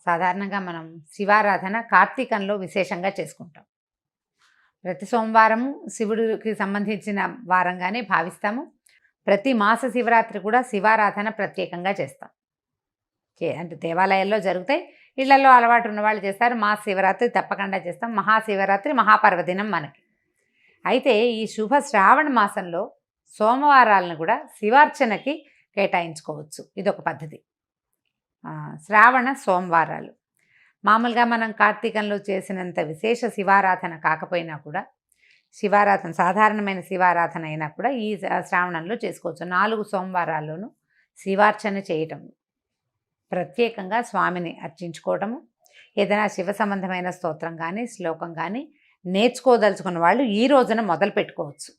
సాధారణంగా మనం శివారాధన కార్తీకంలో విశేషంగా చేసుకుంటాం. ప్రతి సోమవారము శివుడికి సంబంధించిన వారంగానే భావిస్తాము. ప్రతి మాస శివరాత్రి కూడా శివారాధన ప్రత్యేకంగా చేస్తాం. అంటే దేవాలయాల్లో జరుగుతాయి, ఇళ్లలో అలవాటు ఉన్నవాళ్ళు చేస్తారు. మాస శివరాత్రి తప్పకుండా చేస్తాం. మహాశివరాత్రి మహాపర్వదినం మనకి. అయితే ఈ శుభ శ్రావణ మాసంలో సోమవారాలను కూడా శివార్చనకి కేటాయించుకోవచ్చు. ఇదొక పద్ధతి. శ్రావణ సోమవారాలు మామూలుగా మనం కార్తీకంలో చేసినంత విశేష శివారాధన కాకపోయినా కూడా, శివారాధన సాధారణమైన శివారాధన అయినా కూడా ఈ శ్రావణంలో చేసుకోవచ్చు. 4 సోమవారాల్లోనూ శివార్చన చేయటం, ప్రత్యేకంగా స్వామిని అర్చించుకోవటము, ఏదైనా శివ సంబంధమైన స్తోత్రం కానీ శ్లోకం కానీ నేర్చుకోదలుచుకున్న వాళ్ళు ఈ రోజున మొదలు పెట్టుకోవచ్చు.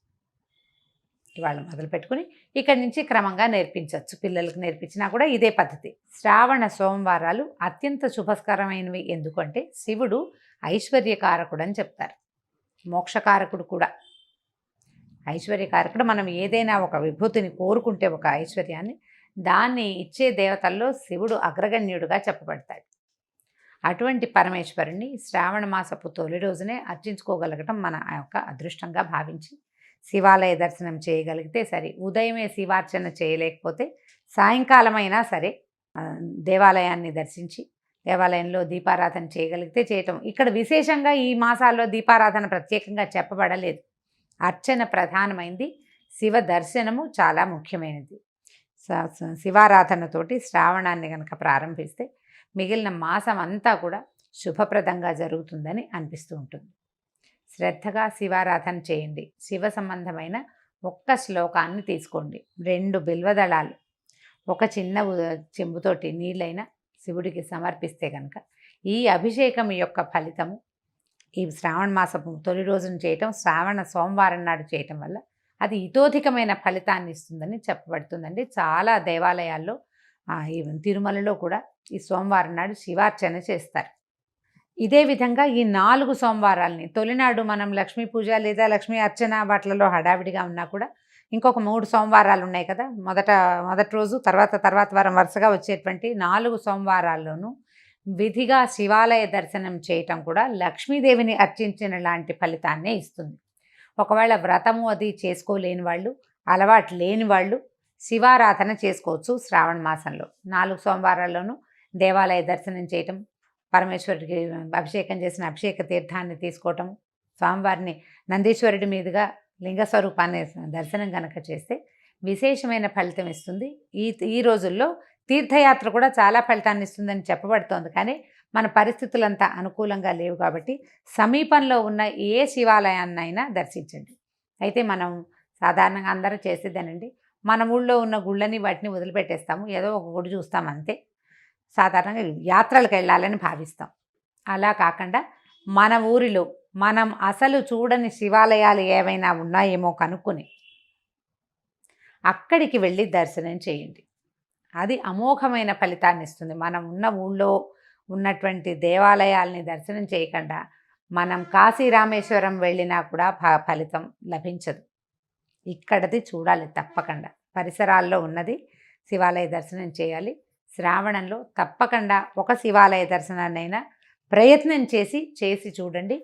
ఇవాళ మొదలు పెట్టుకుని ఇక్కడి నుంచి క్రమంగా నేర్పించవచ్చు. పిల్లలకు నేర్పించినా కూడా ఇదే పద్ధతి. శ్రావణ సోమవారాలు అత్యంత శుభస్కరమైనవి. ఎందుకంటే శివుడు ఐశ్వర్యకారకుడు అని చెప్తారు, మోక్షకారకుడు కూడా. ఐశ్వర్యకారకుడు. మనం ఏదైనా ఒక విభూతిని కోరుకుంటే, ఒక ఐశ్వర్యాన్ని, దాన్ని ఇచ్చే దేవతల్లో శివుడు అగ్రగణ్యుడుగా చెప్పబడతాడు. అటువంటి పరమేశ్వరుణ్ణి శ్రావణ మాసపు తొలి రోజునే అర్చించుకోగలగటం మన యొక్క అదృష్టంగా భావించి శివాలయ దర్శనం చేయగలిగితే సరే. ఉదయమే శివార్చన చేయలేకపోతే సాయంకాలమైనా సరే దేవాలయాన్ని దర్శించి దేవాలయంలో దీపారాధన చేయగలిగితే చేయటం. ఇక్కడ విశేషంగా ఈ మాసాల్లో దీపారాధన ప్రత్యేకంగా చెప్పబడలేదు. అర్చన ప్రధానమైంది, శివ దర్శనము చాలా ముఖ్యమైనది. శివారాధనతోటి శ్రావణాన్ని కనుక ప్రారంభిస్తే మిగిలిన మాసం అంతా కూడా శుభప్రదంగా జరుగుతుందని అనిపిస్తూ ఉంటుంది. శ్రద్ధగా శివారాధన చేయండి. శివ సంబంధమైన ఒక్క శ్లోకాన్ని తీసుకోండి. 2 బిల్వదళాలు, ఒక చిన్న చెంబుతోటి నీళ్ళైనా శివుడికి సమర్పిస్తే కనుక ఈ అభిషేకం యొక్క ఫలితము ఈ శ్రావణ మాసపు తొలి రోజున చేయటం, శ్రావణ సోమవారం నాడు చేయటం వల్ల అది ఇతోధికమైన ఫలితాన్ని ఇస్తుందని చెప్పబడుతుందండి. చాలా దేవాలయాల్లో, ఈవెన్ తిరుమలలో కూడా ఈ సోమవారం నాడు శివార్చన చేస్తారు. ఇదే విధంగా ఈ 4 సోమవారాలని, తొలినాడు మనం లక్ష్మీ పూజ లేదా లక్ష్మీ అర్చన వాటిలలో హడావిడిగా ఉన్నా కూడా ఇంకొక 3 సోమవారాలు ఉన్నాయి కదా. మొదటి రోజు, తర్వాత వారం వరుసగా వచ్చేటువంటి 4 సోమవారాల్లోనూ విధిగా శివాలయ దర్శనం చేయటం కూడా లక్ష్మీదేవిని అర్చించిన లాంటి ఫలితాన్నే ఇస్తుంది. ఒకవేళ వ్రతము అది చేసుకోలేని వాళ్ళు, అలవాటు లేని వాళ్ళు శివారాధన చేసుకోవచ్చు. శ్రావణ మాసంలో 4 సోమవారాల్లోనూ దేవాలయ దర్శనం చేయటం, పరమేశ్వరుడికి అభిషేకం చేసిన అభిషేక తీర్థాన్ని తీసుకోవటం, స్వామివారిని నందీశ్వరుడి మీదుగా లింగ స్వరూపాన్ని దర్శనం కనుక చేస్తే విశేషమైన ఫలితం ఇస్తుంది. ఈ రోజుల్లో తీర్థయాత్ర కూడా చాలా ఫలితాన్ని ఇస్తుందని చెప్పబడుతోంది. కానీ మన పరిస్థితులంతా అనుకూలంగా లేవు కాబట్టి సమీపంలో ఉన్న ఏ శివాలయాన్నైనా దర్శించండి. అయితే మనం సాధారణంగా అందరూ చేసేదేనండి, మన ఊళ్ళో ఉన్న గుళ్ళని వాటిని వదిలిపెట్టేస్తాము, ఏదో ఒక గుడి చూస్తాం అంతే. సాధారణంగా యాత్రలకు వెళ్ళాలని భావిస్తాం. అలా కాకుండా మన ఊరిలో మనం అసలు చూడని శివాలయాలు ఏవైనా ఉన్నాయేమో కనుక్కొని అక్కడికి వెళ్ళి దర్శనం చేయండి. అది అమోఘమైన ఫలితాన్ని ఇస్తుంది. మనం ఉన్న ఊళ్ళో ఉన్నటువంటి దేవాలయాల్ని దర్శనం చేయకుండా మనం కాశీ రామేశ్వరం వెళ్ళినా కూడా ఫలితం లభించదు. ఇక్కడది చూడాలి తప్పకుండా. పరిసరాల్లో ఉన్నది శివాలయ దర్శనం చేయాలి. శ్రావణంలో తప్పకుండా ఒక శివాలయ దర్శనాన్నైనా ప్రయత్నం చేసి చూడండి.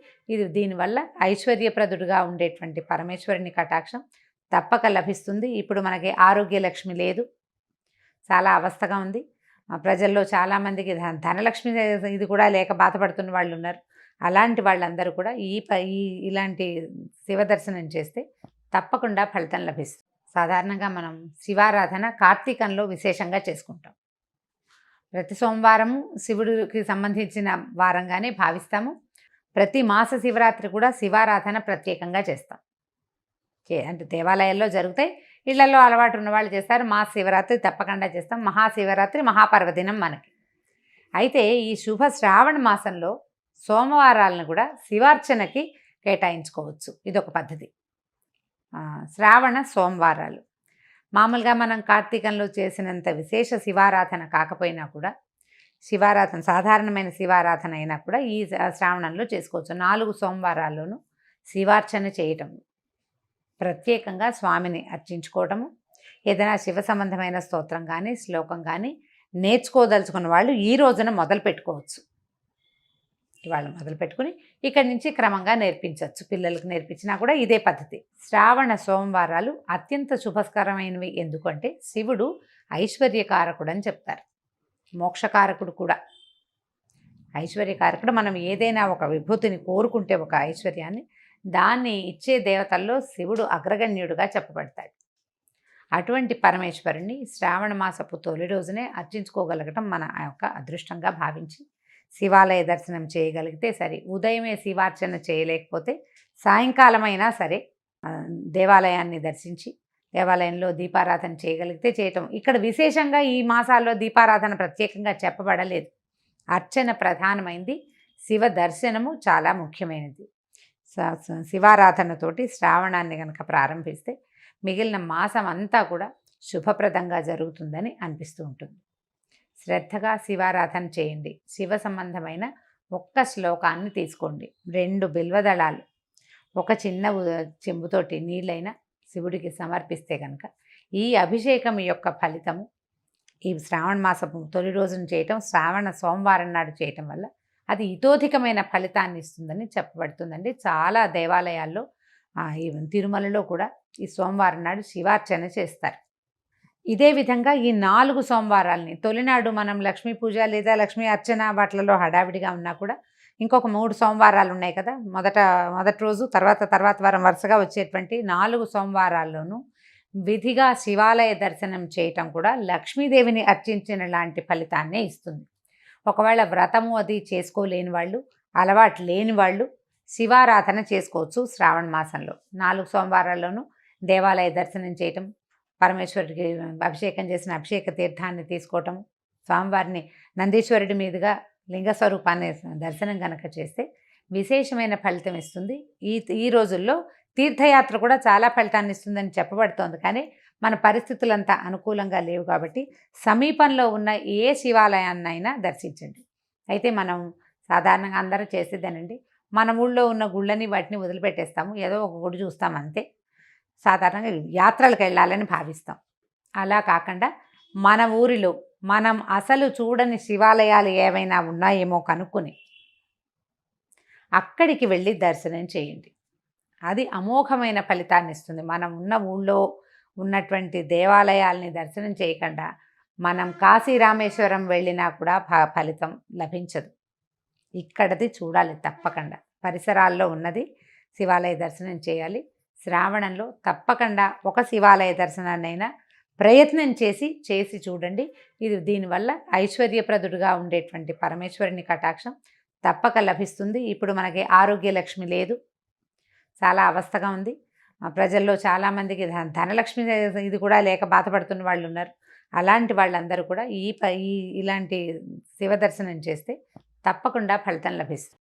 దీనివల్ల ఐశ్వర్యప్రదుడుగా ఉండేటువంటి పరమేశ్వరుని కటాక్షం తప్పక లభిస్తుంది. ఇప్పుడు మనకి ఆరోగ్య లక్ష్మి లేదు, చాలా అవస్థగా ఉంది. ప్రజల్లో చాలామందికి ధనలక్ష్మి ఇది కూడా లేక బాధపడుతున్న వాళ్ళు ఉన్నారు. అలాంటి వాళ్ళందరూ కూడా ఇలాంటి శివ దర్శనం చేస్తే తప్పకుండా ఫలితం లభిస్తుంది. సాధారణంగా మనం శివారాధన కార్తీకంలో విశేషంగా చేసుకుంటాం. ప్రతి సోమవారము శివుడికి సంబంధించిన వారంగానే భావిస్తాము. ప్రతి మాస శివరాత్రి కూడా శివారాధన ప్రత్యేకంగా చేస్తాం. అంటే దేవాలయాల్లో జరుగుతాయి, ఇళ్లలో అలవాటు ఉన్నవాళ్ళు చేస్తారు. మాస శివరాత్రి తప్పకుండా చేస్తాం. మహాశివరాత్రి మహాపర్వదినం మనకి. అయితే ఈ శుభ శ్రావణ మాసంలో సోమవారాలను కూడా శివార్చనకి కేటాయించుకోవచ్చు. ఇదొక పద్ధతి. శ్రావణ సోమవారాలు మామూలుగా మనం కార్తీకంలో చేసినంత విశేష శివారాధన కాకపోయినా కూడా, శివారాధన సాధారణమైన శివారాధన అయినా కూడా ఈ శ్రావణంలో చేసుకోవచ్చు. 4 సోమవారాల్లోనూ శివార్చన చేయటం, ప్రత్యేకంగా స్వామిని అర్చించుకోవటము, ఏదైనా శివ సంబంధమైన స్తోత్రం కానీ శ్లోకం కానీ నేర్చుకోదలుచుకున్న వాళ్ళు ఈ రోజున మొదలు పెట్టుకోవచ్చు. ఇవాళ మొదలు పెట్టుకుని ఇక్కడి నుంచి క్రమంగా నేర్పించవచ్చు. పిల్లలకు నేర్పించినా కూడా ఇదే పద్ధతి. శ్రావణ సోమవారాలు అత్యంత శుభస్కరమైనవి. ఎందుకంటే శివుడు ఐశ్వర్యకారకుడు అని చెప్తారు, మోక్షకారకుడు కూడా. ఐశ్వర్యకారకుడు. మనం ఏదైనా ఒక విభూతిని కోరుకుంటే, ఒక ఐశ్వర్యాన్ని, దాన్ని ఇచ్చే దేవతల్లో శివుడు అగ్రగణ్యుడుగా చెప్పబడతాడు. అటువంటి పరమేశ్వరుణ్ణి శ్రావణ మాసపు తొలి రోజునే అర్చించుకోగలగటం మన యొక్క అదృష్టంగా భావించి శివాలయ దర్శనం చేయగలిగితే సరే. ఉదయమే శివార్చన చేయలేకపోతే సాయంకాలమైనా సరే దేవాలయాన్ని దర్శించి దేవాలయంలో దీపారాధన చేయగలిగితే చేయటం. ఇక్కడ విశేషంగా ఈ మాసాల్లో దీపారాధన ప్రత్యేకంగా చెప్పబడలేదు. అర్చన ప్రధానమైంది, శివ దర్శనము చాలా ముఖ్యమైనది. శివారాధనతోటి శ్రావణాన్ని కనుక ప్రారంభిస్తే మిగిలిన మాసం అంతా కూడా శుభప్రదంగా జరుగుతుందని అనిపిస్తూ ఉంటుంది. శ్రద్ధగా శివారాధన చేయండి. శివ సంబంధమైన ఒక్క శ్లోకాన్ని తీసుకోండి. 2 బిల్వదళాలు ఒక చిన్న చెంబుతోటి నీళ్ళైనా శివుడికి సమర్పిస్తే కనుక ఈ అభిషేకం యొక్క ఫలితము ఈ శ్రావణ మాసపు తొలి రోజున చేయటం, శ్రావణ సోమవారం నాడు చేయటం వల్ల అది ఇతోధికమైన ఫలితాన్ని ఇస్తుందని చెప్పబడుతుందండి. చాలా దేవాలయాల్లో ఈవెన్ తిరుమలలో కూడా ఈ సోమవారం నాడు శివార్చన చేస్తారు. ఇదే విధంగా ఈ 4 సోమవారాలని తొలినాడు మనం లక్ష్మీ పూజ లేదా లక్ష్మీ అర్చన వాటిలలో హడావిడిగా ఉన్నా కూడా ఇంకొక 3 సోమవారాలు ఉన్నాయి కదా. మొదటి రోజు తర్వాత వారం వరుసగా వచ్చేటువంటి 4 సోమవారాల్లోనూ విధిగా శివాలయ దర్శనం చేయటం కూడా లక్ష్మీదేవిని అర్చించిన లాంటి ఫలితాన్నే ఇస్తుంది. ఒకవేళ వ్రతము అది చేసుకోలేని వాళ్ళు, అలవాటు లేని వాళ్ళు శివారాధన చేసుకోవచ్చు. శ్రావణ మాసంలో 4 సోమవారాల్లోనూ దేవాలయ దర్శనం చేయటం, పరమేశ్వరుడికి అభిషేకం చేసిన అభిషేక తీర్థాన్ని తీసుకోవటం, స్వామివారిని నందీశ్వరుడి మీదుగా లింగ స్వరూపాన్ని దర్శనం కనుక చేస్తే విశేషమైన ఫలితం ఇస్తుంది. ఈ రోజుల్లో తీర్థయాత్ర కూడా చాలా ఫలితాన్ని ఇస్తుందని చెప్పబడుతోంది. కానీ మన పరిస్థితులంతా అనుకూలంగా లేవు కాబట్టి సమీపంలో ఉన్న ఏ శివాలయాన్నైనా దర్శించండి. అయితే మనం సాధారణంగా అందరూ చేసేదేనండి, మన ఊళ్ళో ఉన్న గుళ్ళని వాటిని వదిలిపెట్టేస్తాము, ఏదో ఒక గుడి చూస్తాం అంతే. సాధారణంగా యాత్రలకు వెళ్ళాలని భావిస్తాం. అలా కాకుండా మన ఊరిలో మనం అసలు చూడని శివాలయాలు ఏవైనా ఉన్నాయేమో కనుక్కొని అక్కడికి వెళ్ళి దర్శనం చేయండి. అది అమోఘమైన ఫలితాన్ని ఇస్తుంది. మనం ఉన్న ఊళ్ళో ఉన్నటువంటి దేవాలయాల్ని దర్శనం చేయకుండా మనం కాశీ రామేశ్వరం వెళ్ళినా కూడా ఫలితం లభించదు. ఇక్కడది చూడాలి తప్పకుండా. పరిసరాల్లో ఉన్నది శివాలయ దర్శనం చేయాలి. శ్రావణంలో తప్పకుండా ఒక శివాలయ దర్శనాన్నైనా ప్రయత్నం చేసి చూడండి. దీనివల్ల ఐశ్వర్యప్రదుడుగా ఉండేటువంటి పరమేశ్వరుని కటాక్షం తప్పక లభిస్తుంది. ఇప్పుడు మనకి ఆరోగ్య లక్ష్మి లేదు, చాలా అవస్థగా ఉంది. ప్రజల్లో చాలామందికి ధనలక్ష్మి ఇది కూడా లేక బాధపడుతున్న వాళ్ళు ఉన్నారు. అలాంటి వాళ్ళందరూ కూడా ఇలాంటి శివ దర్శనం చేస్తే తప్పకుండా ఫలితం లభిస్తుంది.